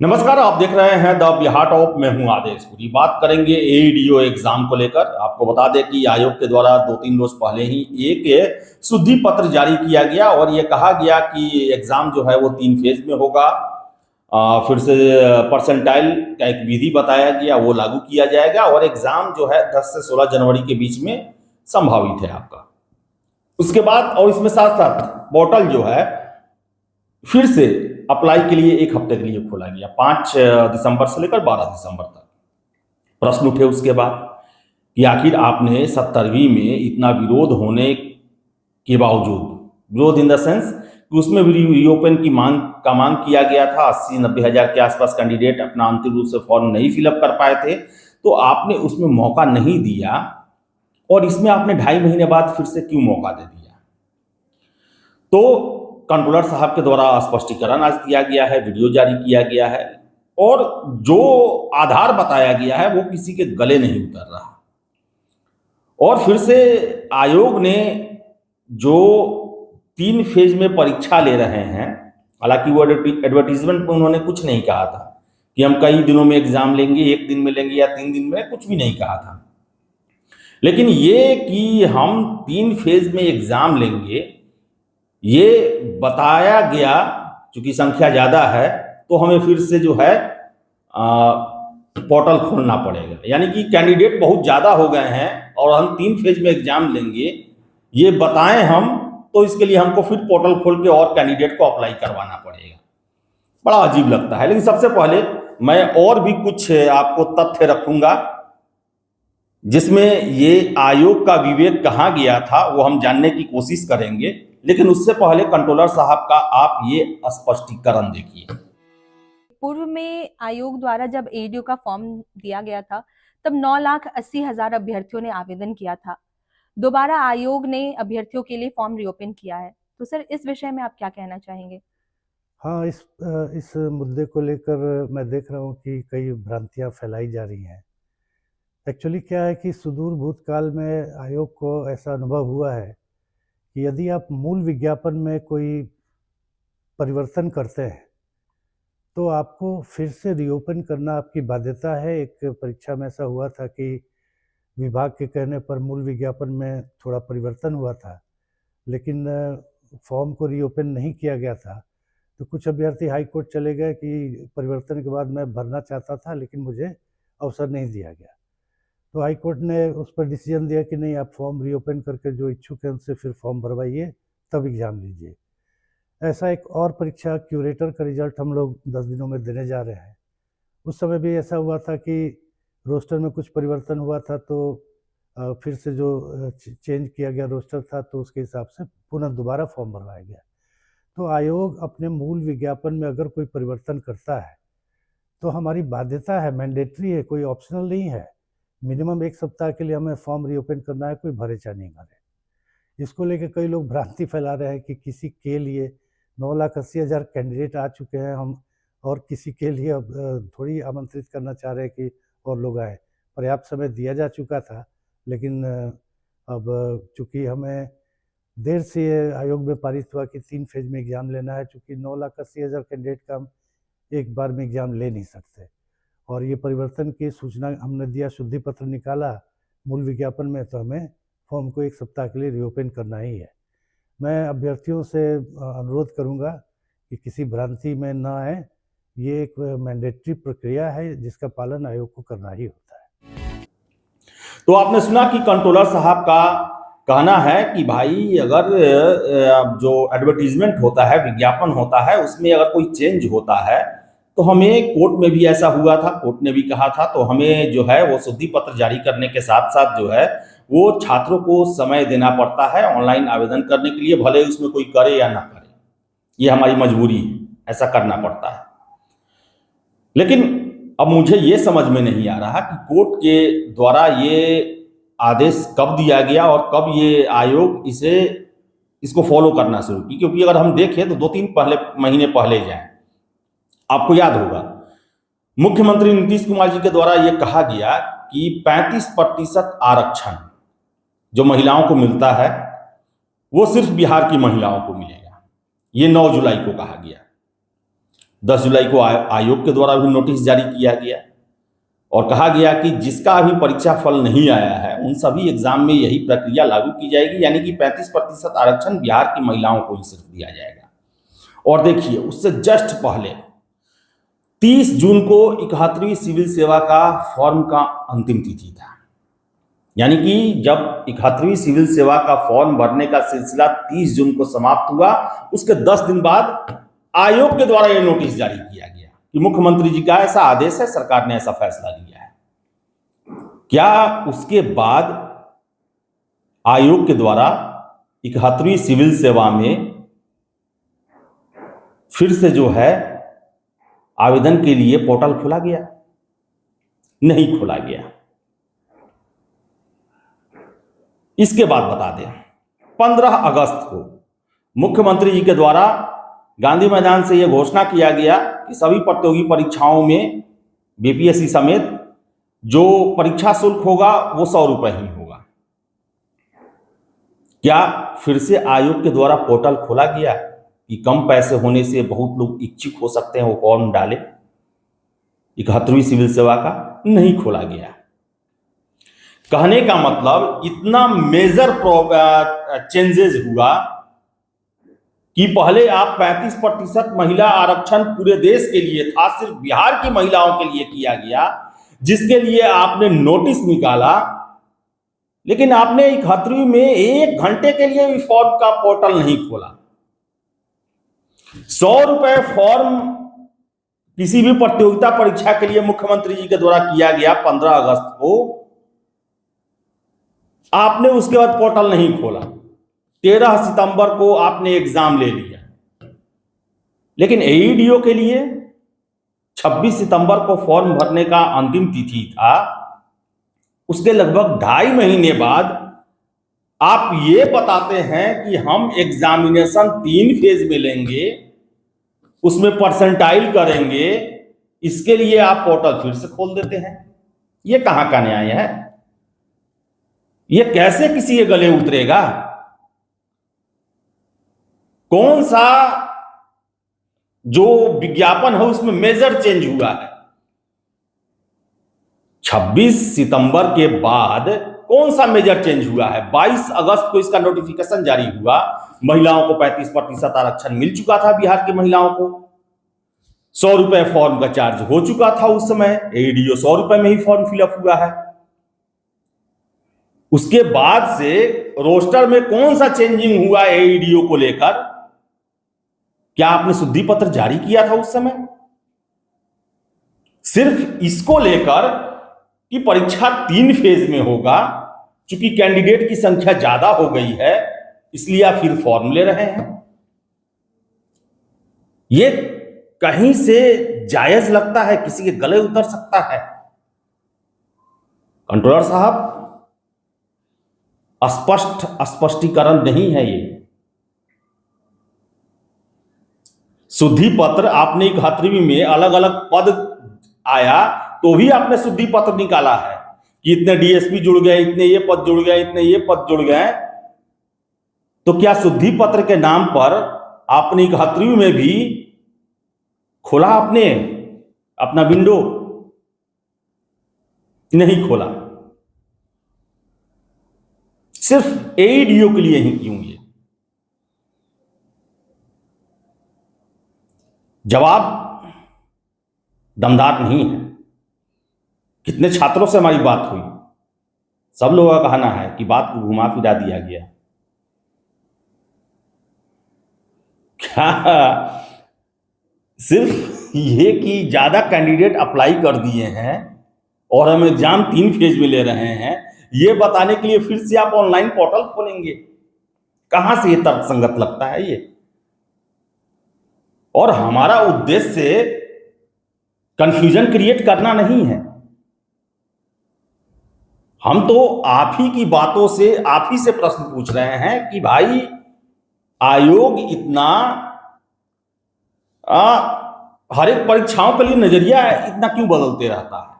नमस्कार, आप देख रहे हैं द बिहार टॉप। मैं हूं आदेश पुरी। बात करेंगे एईडीओ एग्जाम को लेकर। आपको बता दें कि आयोग के द्वारा 2-3 रोज पहले ही एक शुद्धि पत्र जारी किया गया और ये कहा गया कि एग्जाम जो है वो 3 फेज में होगा। फिर से परसेंटाइल का एक विधि बताया गया, वो लागू किया जाएगा और एग्जाम जो है 10 से 16 जनवरी के बीच में संभावित है आपका। उसके बाद और इसमें साथ साथ पोर्टल जो है फिर से अप्लाई के लिए 1 हफ्ते के लिए खोला गया, 5 दिसंबर से लेकर 12 दिसंबर तक। प्रश्न उठे उसके बाद कि आखिर आपने 70वीं में इतना विरोध होने के बावजूद, विरोध इन द सेंस कि उसमें भी रीओपन की मांग किया गया था, 80-90 हज़ार के आसपास कैंडिडेट अपना अंतिम रूप से फॉर्म नहीं फिलअप कर पाए थे, तो आपने उसमें मौका नहीं दिया और इसमें आपने 2.5 महीने बाद फिर से क्यों मौका दे दिया? तो कंट्रोलर साहब के द्वारा स्पष्टीकरण आज दिया गया है, वीडियो जारी किया गया है और जो आधार बताया गया है वो किसी के गले नहीं उतर रहा। और फिर से आयोग ने जो 3 फेज में परीक्षा ले रहे हैं, हालांकि वो एडवर्टीजमेंट में उन्होंने कुछ नहीं कहा था कि हम कई दिनों में एग्जाम लेंगे, 1 दिन में लेंगे या 3 दिन में, कुछ भी नहीं कहा था। लेकिन ये कि हम 3 फेज में एग्जाम लेंगे, ये बताया गया, चूंकि संख्या ज़्यादा है तो हमें फिर से जो है पोर्टल खोलना पड़ेगा। यानी कि कैंडिडेट बहुत ज़्यादा हो गए हैं और हम 3 फेज में एग्जाम लेंगे, ये बताएं हम, तो इसके लिए हमको फिर पोर्टल खोल के और कैंडिडेट को अप्लाई करवाना पड़ेगा। बड़ा अजीब लगता है। लेकिन सबसे पहले मैं और भी कुछ आपको तथ्य रखूंगा जिसमें ये आयोग का विवेक कहाँ गया था, वो हम जानने की कोशिश करेंगे। लेकिन उससे पहले कंट्रोलर साहब का आप ये स्पष्टीकरण देखिए। पूर्व में आयोग द्वारा जब एडीओ का फॉर्म दिया गया था तब 9,80,000 अभ्यर्थियों ने आवेदन किया था। दोबारा आयोग ने अभ्यर्थियों के लिए फॉर्म रीओपन किया है, तो सर इस विषय में आप क्या कहना चाहेंगे? हाँ, इस मुद्दे को लेकर मैं देख रहा हूँ कि कई भ्रांतियाँ फैलाई जा रही हैं। एक्चुअली क्या है कि सुदूर भूतकाल में आयोग को ऐसा अनुभव हुआ है कि यदि आप मूल विज्ञापन में कोई परिवर्तन करते हैं तो आपको फिर से रीओपन करना आपकी बाध्यता है। एक परीक्षा में ऐसा हुआ था कि विभाग के कहने पर मूल विज्ञापन में थोड़ा परिवर्तन हुआ था, लेकिन फॉर्म को रीओपन नहीं किया गया था। तो कुछ अभ्यर्थी हाई कोर्ट चले गए कि परिवर्तन के बाद मैं भरना चाहता था लेकिन मुझे अवसर नहीं दिया गया। तो हाई कोर्ट ने उस पर डिसीजन दिया कि नहीं, आप फॉर्म रीओपन करके जो इच्छुक हैं उनसे फिर फॉर्म भरवाइए, तब एग्ज़ाम लीजिए। ऐसा एक और परीक्षा क्यूरेटर का रिजल्ट हम लोग 10 दिनों में देने जा रहे हैं। उस समय भी ऐसा हुआ था कि रोस्टर में कुछ परिवर्तन हुआ था, तो फिर से जो चेंज किया गया रोस्टर था तो उसके हिसाब से पुनः दोबारा फॉर्म भरवाया गया। तो आयोग अपने मूल विज्ञापन में अगर कोई परिवर्तन करता है तो हमारी बाध्यता है, मैंडेटरी है, कोई ऑप्शनल नहीं है। मिनिमम 1 सप्ताह के लिए हमें फॉर्म रीओपन करना है, कोई भरे चाहे नहीं भरे। इसको लेकर कई लोग भ्रांति फैला रहे हैं कि किसी के लिए 9,80,000 कैंडिडेट आ चुके हैं, हम और किसी के लिए अब थोड़ी आमंत्रित करना चाह रहे हैं कि और लोग आए। पर्याप्त समय दिया जा चुका था, लेकिन अब चूँकि हमें देर से ये आयोग में पारित हुआ कि 3 फेज में एग्ज़ाम लेना है, चूँकि 9,80,000 कैंडिडेट का हम एक बार में एग्ज़ाम ले नहीं सकते। और ये परिवर्तन की सूचना हमने दिया, शुद्धि पत्र निकाला मूल विज्ञापन में, तो हमें फॉर्म को 1 सप्ताह के लिए रीओपन करना ही है। मैं अभ्यर्थियों से अनुरोध करूंगा कि किसी भ्रांति में ना आए। ये एक मैंडेटरी प्रक्रिया है जिसका पालन आयोग को करना ही होता है। तो आपने सुना कि कंट्रोलर साहब का कहना है कि भाई अगर जो एडवर्टीजमेंट होता है, विज्ञापन होता है, उसमें अगर कोई चेंज होता है तो हमें, कोर्ट में भी ऐसा हुआ था, कोर्ट ने भी कहा था, तो हमें जो है वो शुद्धि पत्र जारी करने के साथ साथ जो है वो छात्रों को समय देना पड़ता है ऑनलाइन आवेदन करने के लिए, भले उसमें कोई करे या ना करे, ये हमारी मजबूरी है, ऐसा करना पड़ता है। लेकिन अब मुझे ये समझ में नहीं आ रहा कि कोर्ट के द्वारा ये आदेश कब दिया गया और कब ये आयोग इसको फॉलो करना शुरू की। क्योंकि अगर हम देखें तो 2-3 महीने पहले जाएं, आपको याद होगा मुख्यमंत्री नीतीश कुमार जी के द्वारा यह कहा गया कि 35% आरक्षण जो महिलाओं को मिलता है वो सिर्फ बिहार की महिलाओं को मिलेगा। ये 9 जुलाई को कहा गया। 10 जुलाई को आयोग के द्वारा भी नोटिस जारी किया गया और कहा गया कि जिसका अभी परीक्षा फल नहीं आया है उन सभी एग्जाम में यही प्रक्रिया लागू की जाएगी, यानी कि 35% आरक्षण बिहार की महिलाओं को ही सिर्फ दिया जाएगा। और देखिए, उससे जस्ट पहले 30 जून को 71वीं सिविल सेवा का फॉर्म का अंतिम तिथि था, यानी कि जब 71वीं सिविल सेवा का फॉर्म भरने का सिलसिला 30 जून को समाप्त हुआ, उसके 10 दिन बाद आयोग के द्वारा यह नोटिस जारी किया गया कि मुख्यमंत्री जी का ऐसा आदेश है, सरकार ने ऐसा फैसला लिया है। क्या उसके बाद आयोग के द्वारा 71वीं सिविल सेवा में फिर से जो है आवेदन के लिए पोर्टल खोला गया? नहीं खोला गया। इसके बाद बता दें, 15 अगस्त को मुख्यमंत्री जी के द्वारा गांधी मैदान से यह घोषणा किया गया कि सभी प्रतियोगी परीक्षाओं में बीपीएससी समेत जो परीक्षा शुल्क होगा वो 100 रुपए ही होगा। क्या फिर से आयोग के द्वारा पोर्टल खोला गया कि कम पैसे होने से बहुत लोग इच्छुक हो सकते हैं, वो फॉर्म डाले? 71वीं सिविल सेवा का नहीं खोला गया। कहने का मतलब इतना मेजर चेंजेस हुआ कि पहले आप 35% महिला आरक्षण पूरे देश के लिए था, सिर्फ बिहार की महिलाओं के लिए किया गया, जिसके लिए आपने नोटिस निकाला, लेकिन आपने 71वीं में 1 घंटे के लिए भी फॉर्म का पोर्टल नहीं खोला। 100 रुपए फॉर्म किसी भी प्रतियोगिता परीक्षा के लिए मुख्यमंत्री जी के द्वारा किया गया 15 अगस्त को, आपने उसके बाद पोर्टल नहीं खोला। 13 सितंबर को आपने एग्जाम ले लिया, लेकिन एईडीओ के लिए 26 सितंबर को फॉर्म भरने का अंतिम तिथि था। उसके लगभग 2.5 महीने बाद आप ये बताते हैं कि हम एग्जामिनेशन 3 फेज में लेंगे, उसमें परसेंटाइल करेंगे, इसके लिए आप पोर्टल फिर से खोल देते हैं। ये कहां का न्याय है? ये कैसे किसी के गले उतरेगा? कौन सा जो विज्ञापन है उसमें मेजर चेंज हुआ है? 26 सितंबर के बाद कौन सा मेजर चेंज हुआ है? 22 अगस्त को इसका नोटिफिकेशन जारी हुआ, महिलाओं को 35% आरक्षण मिल चुका था। बिहार की महिलाओं को 100 रुपए फॉर्म का चार्ज हो चुका था उस समय, एईडीओ 100 रुपए में ही फॉर्म फिलअप हुआ है। उसके बाद से रोस्टर में कौन सा चेंजिंग हुआ एईडीओ को लेकर? क्या आपने शुद्धि पत्र जारी किया था उस समय? सिर्फ इसको लेकर कि परीक्षा 3 फेज में होगा, चूंकि कैंडिडेट की संख्या ज्यादा हो गई है, इसलिए आप फिर फॉर्म ले रहे हैं। ये कहीं से जायज लगता है? किसी के गले उतर सकता है? कंट्रोलर साहब, स्पष्टीकरण नहीं है ये। शुद्धि पत्र आपने 71वीं में अलग अलग पद आया तो भी आपने शुद्धि पत्र निकाला है कि इतने डीएसपी जुड़ गए, इतने ये पद जुड़ गए, इतने ये पद जुड़ गए। तो क्या शुद्धि पत्र के नाम पर आपने 71वीं में भी खोला आपने अपना विंडो? नहीं खोला। सिर्फ एईडीओ के लिए ही क्यों? ये जवाब दमदार नहीं है। कितने छात्रों से हमारी बात हुई, सब लोगों का कहना है कि बात को घुमा फिरा दिया गया। क्या सिर्फ ये कि ज्यादा कैंडिडेट अप्लाई कर दिए हैं और हम एग्जाम 3 फेज में ले रहे हैं, ये बताने के लिए फिर से आप ऑनलाइन पोर्टल खोलेंगे? कहां से ये तर्कसंगत लगता है ये? और हमारा उद्देश्य कंफ्यूजन क्रिएट करना नहीं है। हम तो आप ही की बातों से, आप ही से प्रश्न पूछ रहे हैं कि भाई आयोग इतना हर एक परीक्षाओं के लिए नजरिया इतना क्यों बदलते रहता है?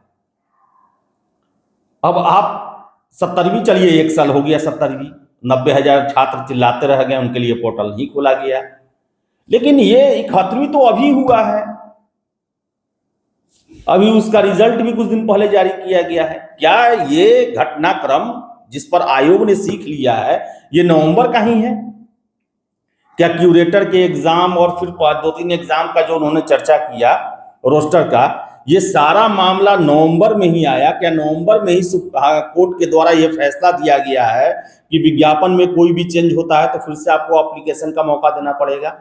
अब आप 70वीं, चलिए 1 साल हो गया 70वीं, 90,000 छात्र चिल्लाते रह गए, उनके लिए पोर्टल नहीं खोला गया। लेकिन ये 71वीं तो अभी हुआ है, अभी उसका रिजल्ट भी कुछ दिन पहले जारी किया गया है। क्या ये घटनाक्रम जिस पर आयोग ने सीख लिया है ये नवंबर का ही है? क्या क्यूरेटर के एग्जाम और फिर 2-3 एग्जाम का जो उन्होंने चर्चा किया रोस्टर का, ये सारा मामला नवंबर में ही आया? क्या नवंबर में ही कोर्ट के द्वारा ये फैसला दिया गया है कि विज्ञापन में कोई भी चेंज होता है तो फिर से आपको एप्लीकेशन का मौका देना पड़ेगा,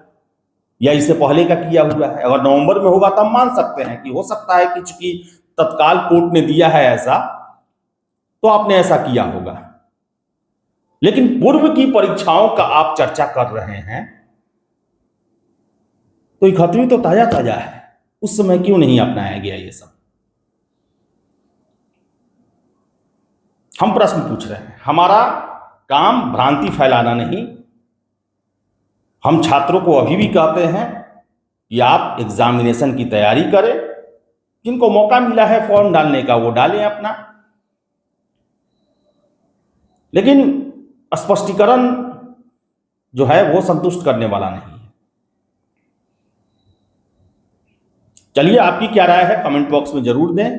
या इससे पहले का किया हुआ है? अगर नवंबर में होगा तब मान सकते हैं कि हो सकता है कि चूंकि तत्काल कोर्ट ने दिया है ऐसा तो आपने ऐसा किया होगा। लेकिन पूर्व की परीक्षाओं का आप चर्चा कर रहे हैं तो 71वीं तो ताजा ताजा है, उस समय क्यों नहीं अपनाया गया ये सब? हम प्रश्न पूछ रहे हैं। हमारा काम भ्रांति फैलाना नहीं। हम छात्रों को अभी भी कहते हैं कि आप एग्जामिनेशन की तैयारी करें, जिनको मौका मिला है फॉर्म डालने का वो डालें अपना, लेकिन स्पष्टीकरण जो है वो संतुष्ट करने वाला नहीं है। चलिए, आपकी क्या राय है कमेंट बॉक्स में जरूर दें।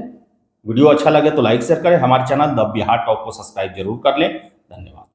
वीडियो अच्छा लगे तो लाइक शेयर करें। हमारे चैनल द बिहार टॉप को सब्सक्राइब जरूर कर लें। धन्यवाद।